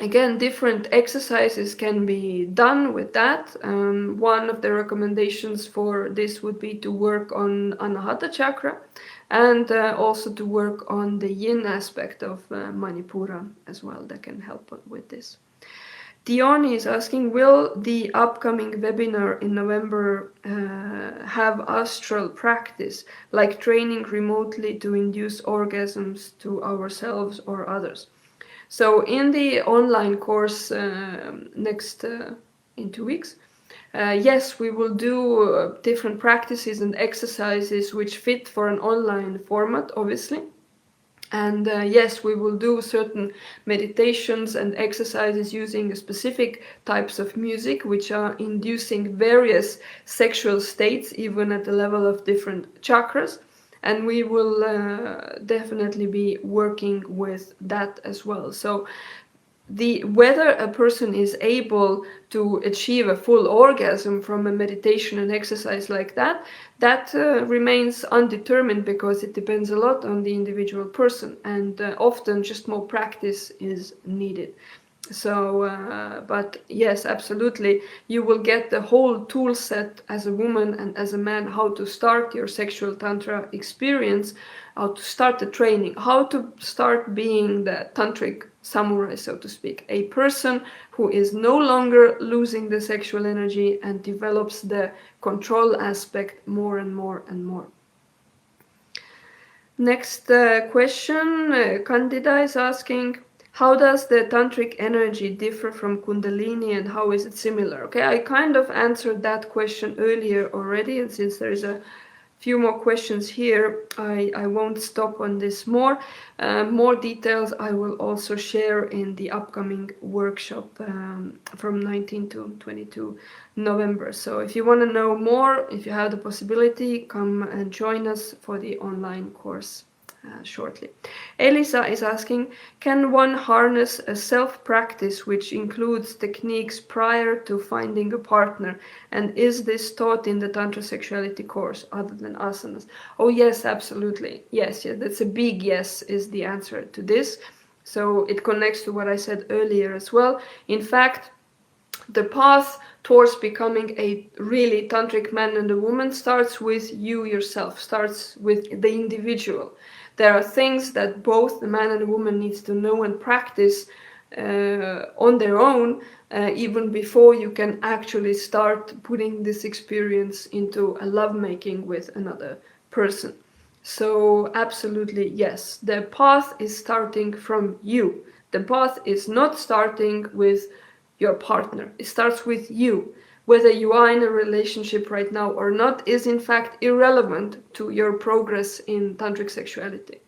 again, different exercises can be done with that. One of the recommendations for this would be to work on Anahata chakra, and also to work on the yin aspect of Manipura as well. That can help with this. Dion is asking, will the upcoming webinar in November have astral practice, like training remotely to induce orgasms to ourselves or others? So in the online course next in 2 weeks, yes, we will do different practices and exercises which fit for an online format, obviously. And yes, we will do certain meditations and exercises using specific types of music, which are inducing various sexual states, even at the level of different chakras. And we will definitely be working with that as well. So whether a person is able to achieve a full orgasm from a meditation and exercise like that, remains undetermined, because it depends a lot on the individual person, and often just more practice is needed. So, but yes, absolutely, you will get the whole tool set as a woman and as a man, how to start your sexual tantra experience, how to start the training, how to start being the tantric samurai, so to speak, a person who is no longer losing the sexual energy and develops the control aspect more and more and more. Next question, Candida is asking, how does the tantric energy differ from kundalini and how is it similar? Okay, I kind of answered that question earlier already, and since there is a few more questions here, I won't stop on this more. More details I will also share in the upcoming workshop from 19 to 22 November. So if you want to know more, if you have the possibility, come and join us for the online course shortly. Elisa is asking, can one harness a self-practice which includes techniques prior to finding a partner? And is this taught in the Tantra Sexuality course other than asanas? Oh yes, absolutely. Yes, that's a big yes is the answer to this. So it connects to what I said earlier as well. In fact, the path towards becoming a really tantric man and a woman starts with you yourself, starts with the individual. There are things that both the man and the woman needs to know and practice on their own, even before you can actually start putting this experience into a lovemaking with another person. So absolutely yes, the path is starting from you. The path is not starting with your partner. It starts with you. Whether you are in a relationship right now or not is in fact irrelevant to your progress in tantric sexuality.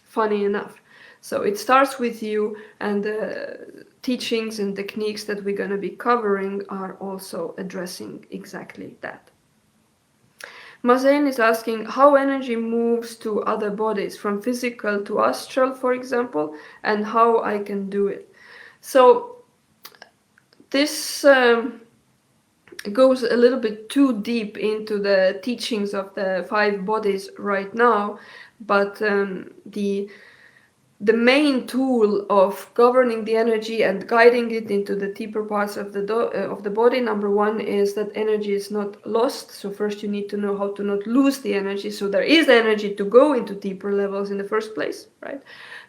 Funny enough. So it starts with you, and the teachings and techniques that we're going to be covering are also addressing exactly that. Mazen is asking how energy moves to other bodies, from physical to astral, for example, and how I can do it. So this goes a little bit too deep into the teachings of the 5 bodies right now, but the main tool of governing the energy and guiding it into the deeper parts of the body, number 1, is that energy is not lost. So first you need to know how to not lose the energy, so there is energy to go into deeper levels in the first place, right?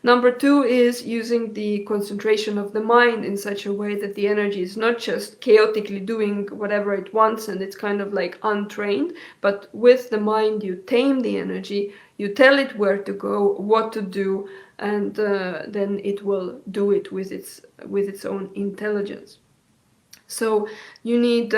Number 2 is using the concentration of the mind in such a way that the energy is not just chaotically doing whatever it wants and it's kind of like untrained, but with the mind you tame the energy, you tell it where to go, what to do, and then it will do it with its own intelligence. So you need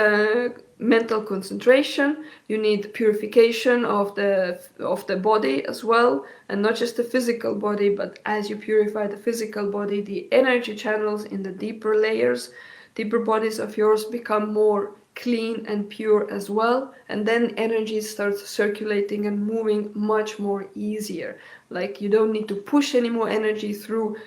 mental concentration, you need purification of the body as well, and not just the physical body, but as you purify the physical body, the energy channels in the deeper layers, deeper bodies of yours become more clean and pure as well, and then energy starts circulating and moving much more easier. Like you don't need to push any more energy through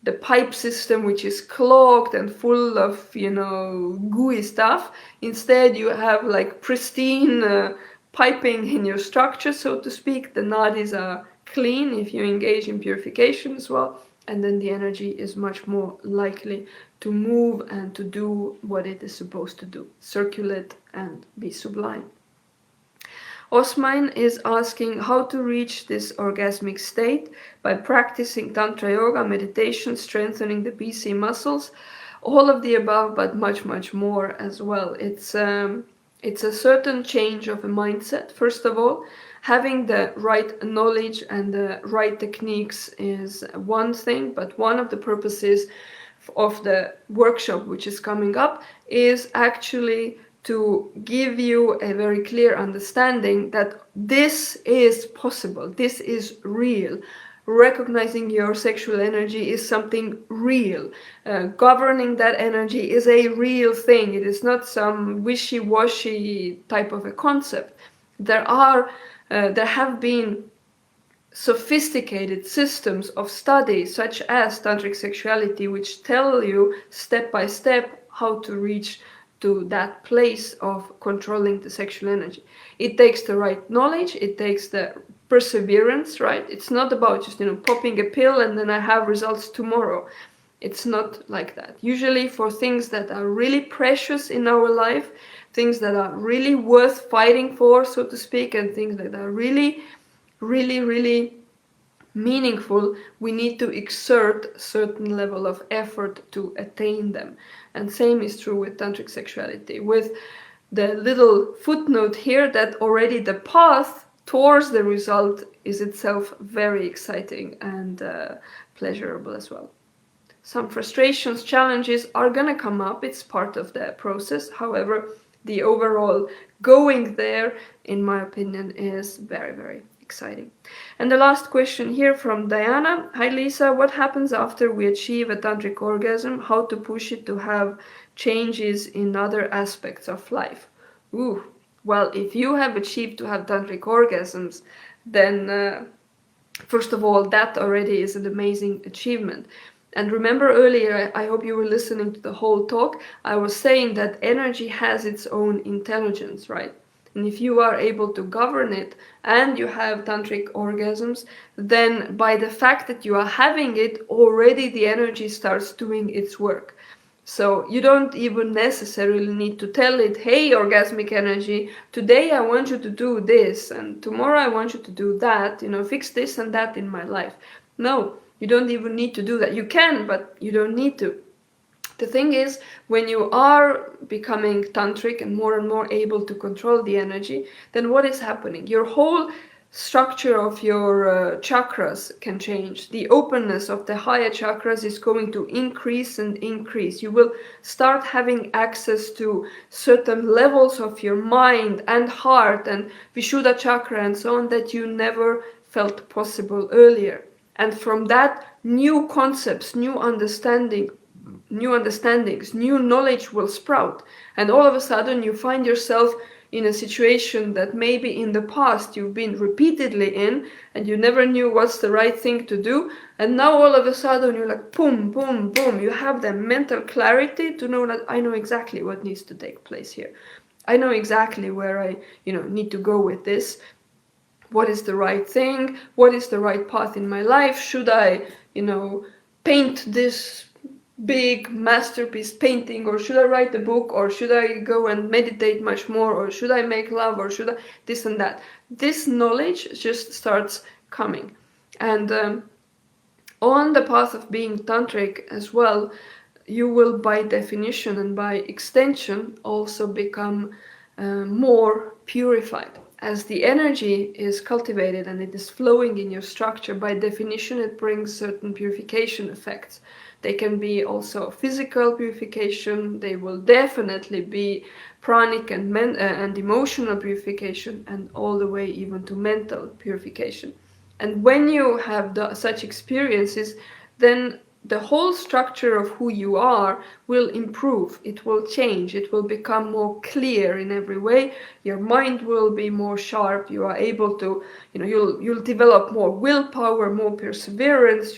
the pipe system, which is clogged and full of, gooey stuff. Instead, you have like pristine piping in your structure, so to speak. The nadis are clean if you engage in purification as well, and then the energy is much more likely to move and to do what it is supposed to do, circulate and be sublime. Osman is asking how to reach this orgasmic state by practicing Tantra yoga, meditation, strengthening the BC muscles, all of the above, but much, much more as well. It's a certain change of a mindset, first of all. Having the right knowledge and the right techniques is one thing, but one of the purposes of the workshop, which is coming up, is actually to give you a very clear understanding that this is possible, this is real. Recognizing your sexual energy is something real. Governing that energy is a real thing. It is not some wishy-washy type of a concept. There have been sophisticated systems of study such as tantric sexuality, which tell you step by step how to reach to that place of controlling the sexual energy. It takes the right knowledge, it takes the perseverance, right? It's not about just popping a pill and then I have results tomorrow. It's not like that. Usually for things that are really precious in our life, things that are really worth fighting for, so to speak, and things that are really, really, really meaningful, we need to exert a certain level of effort to attain them. And same is true with tantric sexuality, with the little footnote here that already the path towards the result is itself very exciting and pleasurable as well. Some frustrations, challenges are gonna come up, it's part of the process. However, the overall going there, in my opinion, is very, very exciting. And the last question here from Diana. Hi Lisa, what happens after we achieve a tantric orgasm? How to push it to have changes in other aspects of life? Well, if you have achieved to have tantric orgasms, then first of all, that already is an amazing achievement. And remember earlier, I hope you were listening to the whole talk, I was saying that energy has its own intelligence, right? And if you are able to govern it and you have tantric orgasms, then by the fact that you are having it, already the energy starts doing its work. So you don't even necessarily need to tell it, hey, orgasmic energy, today I want you to do this, and tomorrow I want you to do that, fix this and that in my life. No, you don't even need to do that. You can, but you don't need to. The thing is, when you are becoming tantric and more able to control the energy, then what is happening? Your whole structure of your chakras can change. The openness of the higher chakras is going to increase and increase. You will start having access to certain levels of your mind and heart and Vishuddha chakra and so on that you never felt possible earlier. And from that, new concepts, new understandings, new knowledge will sprout. And all of a sudden you find yourself in a situation that maybe in the past you've been repeatedly in and you never knew what's the right thing to do. And now all of a sudden you're like, boom, boom, boom. You have the mental clarity to know that I know exactly what needs to take place here. I know exactly where I, need to go with this. What is the right thing? What is the right path in my life? Should I, paint this big masterpiece painting, or should I write a book, or should I go and meditate much more, or should I make love, or should I this and that? This knowledge just starts coming. And on the path of being tantric as well, you will by definition and by extension also become more purified. As the energy is cultivated and it is flowing in your structure, by definition it brings certain purification effects. They can be also physical purification, they will definitely be pranic and emotional purification, and all the way even to mental purification. And when you have such experiences, then the whole structure of who you are will improve, it will change, it will become more clear in every way. Your mind will be more sharp, you are able to, you'll develop more willpower, more perseverance,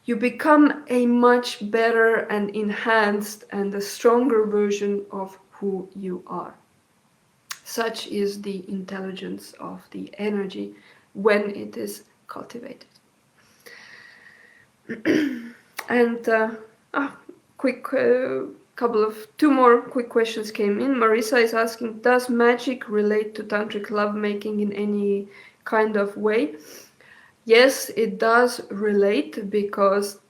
you become a much better and enhanced and a stronger version of who you are. Such is the intelligence of the energy when it is cultivated. And two more quick questions came in. Marissa is asking, does magic relate to tantric lovemaking in any kind of way? Yes, it does relate, because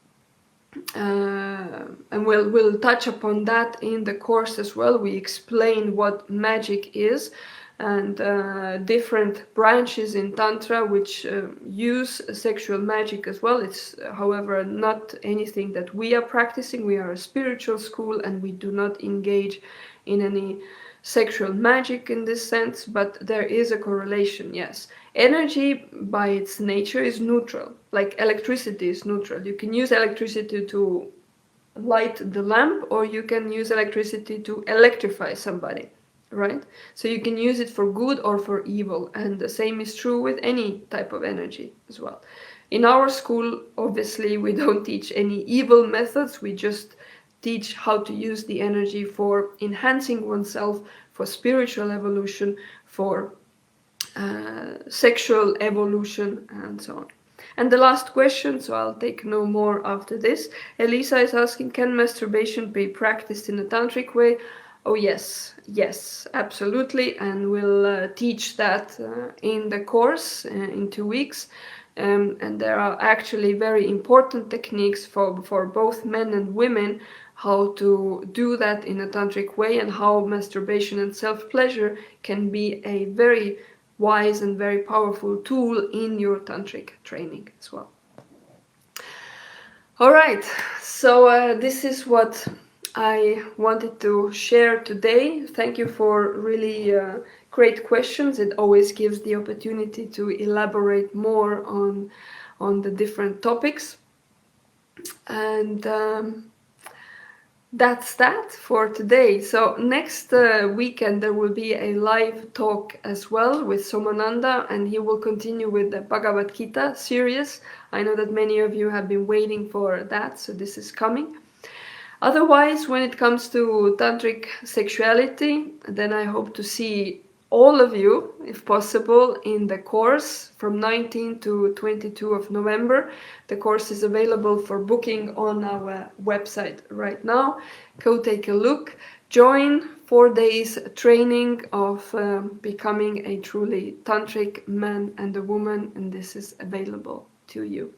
and we'll touch upon that in the course as well. We explain what magic is, and different branches in Tantra which use sexual magic as well. It's, however, not anything that we are practicing. We are a spiritual school and we do not engage in any sexual magic in this sense, but there is a correlation, yes. Energy by its nature is neutral, like electricity is neutral. You can use electricity to light the lamp, or you can use electricity to electrify somebody. right? So you can use it for good or for evil, and the same is true with any type of energy as well. In our school, obviously, we don't teach any evil methods, we just teach how to use the energy for enhancing oneself, for spiritual evolution, for sexual evolution, and so on. And the last question, so I'll take no more after this. Elisa is asking, can masturbation be practiced in a tantric way? Oh yes, yes, absolutely, and we'll teach that in the course in 2 weeks. And there are actually very important techniques for both men and women how to do that in a tantric way, and how masturbation and self-pleasure can be a very wise and very powerful tool in your tantric training as well. All right, so this is what I wanted to share today. Thank you for really great questions. It always gives the opportunity to elaborate more on the different topics. And that's that for today. So next weekend there will be a live talk as well with Somananda, and he will continue with the Bhagavad Gita series. I know that many of you have been waiting for that, so this is coming. Otherwise, when it comes to tantric sexuality, then I hope to see all of you, if possible, in the course from 19 to 22 of November. The course is available for booking on our website right now. Go take a look. Join 4 days training of becoming a truly tantric man and a woman, and this is available to you.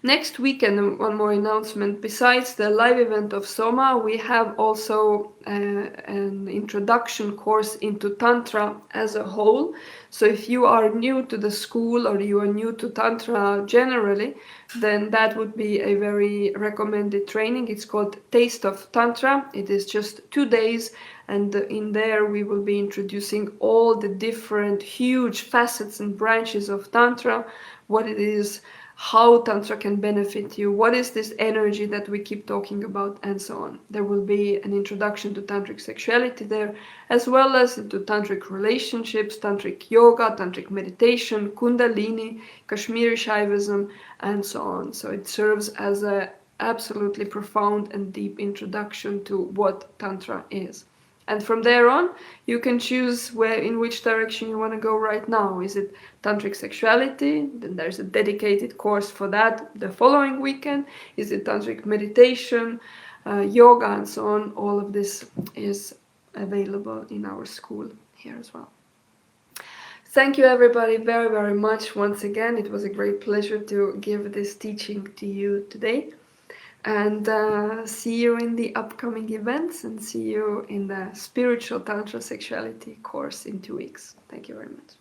Next weekend, one more announcement. Besides the live event of Soma, we have also an introduction course into Tantra as a whole. So if you are new to the school or you are new to Tantra generally, then that would be a very recommended training. It's called Taste of Tantra. It is just 2 days, and in there we will be introducing all the different huge facets and branches of Tantra, what it is, how Tantra can benefit you, what is this energy that we keep talking about, and so on. There will be an introduction to Tantric sexuality there, as well as into Tantric relationships, Tantric yoga, Tantric meditation, Kundalini, Kashmiri Shaivism, and so on. So it serves as an absolutely profound and deep introduction to what Tantra is. And from there on, you can choose in which direction you want to go right now. Is it Tantric sexuality? Then there's a dedicated course for that the following weekend. Is it Tantric meditation, yoga, and so on? All of this is available in our school here as well. Thank you everybody very, very much once again. It was a great pleasure to give this teaching to you today. And see you in the upcoming events, and see you in the Spiritual Tantra Sexuality course in 2 weeks. Thank you very much.